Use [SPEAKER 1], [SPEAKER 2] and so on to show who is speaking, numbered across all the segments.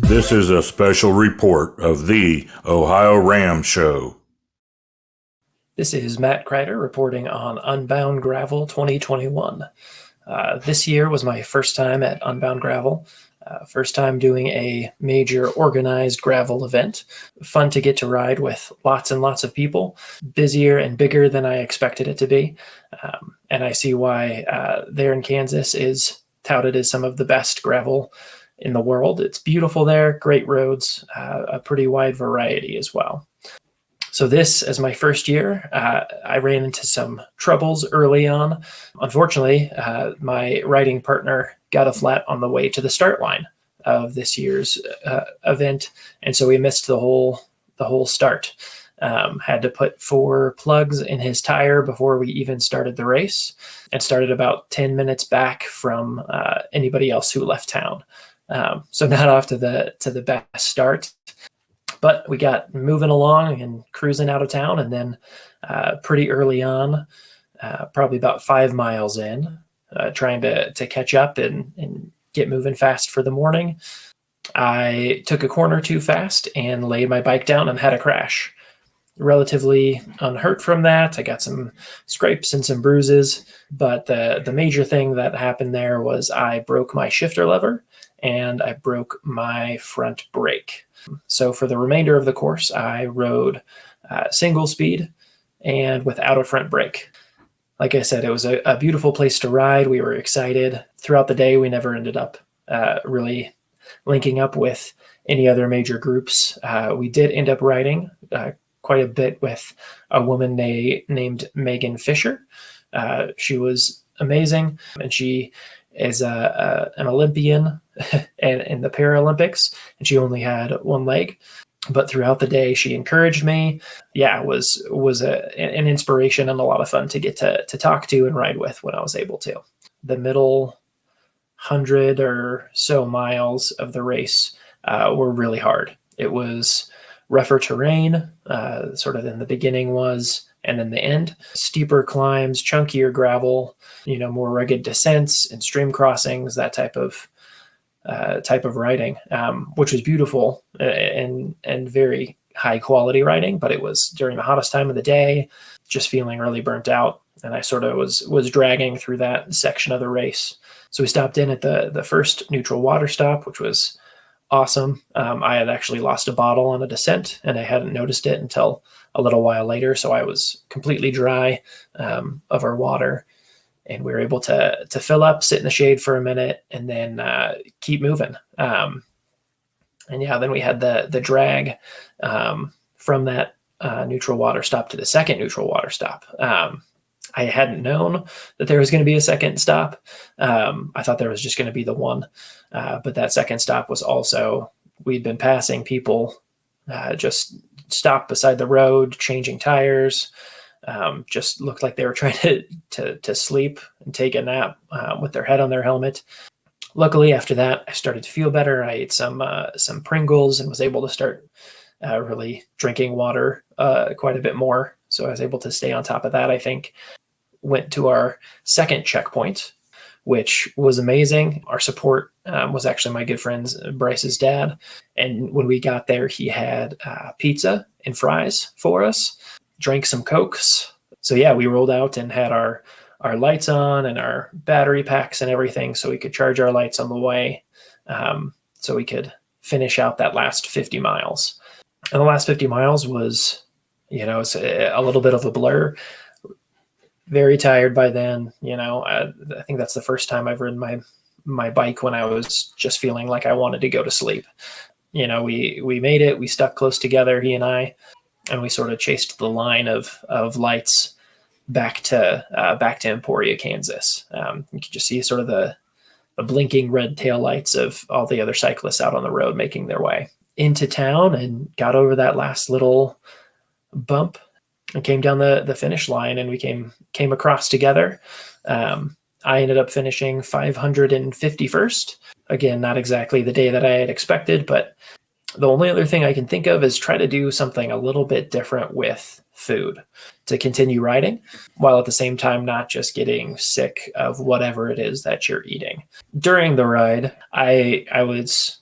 [SPEAKER 1] This is a special report of the Ohio Ram Show.
[SPEAKER 2] This is Matt Kreider reporting on Unbound Gravel 2021. This year was my first time at Unbound Gravel, first time doing a major organized gravel event. Fun to get to ride with lots and lots of people, busier and bigger than I expected it to be. And I see why there in Kansas is touted as some of the best gravel in the world. It's beautiful there, great roads, a pretty wide variety as well. So this, as my first year, I ran into some troubles early on. Unfortunately, my riding partner got a flat on the way to the start line of this year's event, and so we missed the whole start. Had to put 4 plugs in his tire before we even started the race, and started about 10 minutes back from anybody else who left town. So not off to the best start, but we got moving along and cruising out of town. And then pretty early on, probably about 5 miles in, trying to catch up and get moving fast for the morning, I took a corner too fast and laid my bike down and had a crash. Relatively unhurt from that. I got some scrapes and some bruises, but the major thing that happened there was I broke my shifter lever and I broke my front brake. So for the remainder of the course, I rode single speed and without a front brake. Like I said, it was a beautiful place to ride. We were excited. Throughout the day, we never ended up really linking up with any other major groups. We did end up riding quite a bit with a woman named Megan Fisher. She was amazing, and she is an Olympian and in the Paralympics, and she only had one leg. But throughout the day, she encouraged me. Yeah, it was an inspiration and a lot of fun to get to talk to and ride with when I was able to. The middle 100 or so miles of the race were really hard. It was rougher terrain, sort of in the beginning was, and then the end. Steeper climbs, chunkier gravel, more rugged descents and stream crossings, that type of riding, which was beautiful and very high quality riding. But it was during the hottest time of the day, just feeling really burnt out, and I sort of was dragging through that section of the race. So we stopped in at the first neutral water stop, which was awesome. I had actually lost a bottle on a descent, and I hadn't noticed it until a little while later. So I was completely dry of our water, and we were able to fill up, sit in the shade for a minute, and then keep moving. And yeah, then we had the drag from that neutral water stop to the second neutral water stop. I hadn't known that there was going to be a second stop. I thought there was just going to be the one. But that second stop was also, we'd been passing people just stopped beside the road, changing tires, just looked like they were trying to sleep and take a nap with their head on their helmet. Luckily, after that, I started to feel better. I ate some Pringles and was able to start really drinking water quite a bit more. So I was able to stay on top of that, I think. Went to our second checkpoint, which was amazing. Our support was actually my good friend Bryce's dad. And when we got there, he had pizza and fries for us, drank some Cokes. So yeah, we rolled out and had our lights on and our battery packs and everything, so we could charge our lights on the way, so we could finish out that last 50 miles. And the last 50 miles was, it's a little bit of a blur. Very tired by then. I think that's the first time I've ridden my bike when I was just feeling like I wanted to go to sleep. We made it. We stuck close together, he and I, and we sort of chased the line of lights back to Emporia, Kansas. You could just see sort of the blinking red tail lights of all the other cyclists out on the road making their way into town, and got over that last little bump and came down the finish line, and we came across together. I ended up finishing 551st. Again, not exactly the day that I had expected, but The only other thing I can think of is try to do something a little bit different with food to continue riding, while at the same time not just getting sick of whatever it is that you're eating. During the ride, I was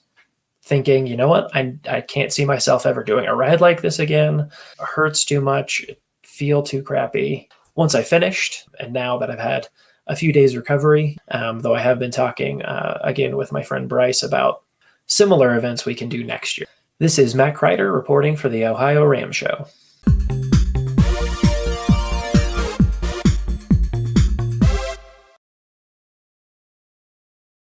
[SPEAKER 2] thinking, you know what, I can't see myself ever doing a ride like this again. It hurts too much, it feel too crappy. Once I finished, and now that I've had a few days recovery, though I have been talking again with my friend Bryce about similar events we can do next year. This is Matt Kreider reporting for the Ohio Ram Show.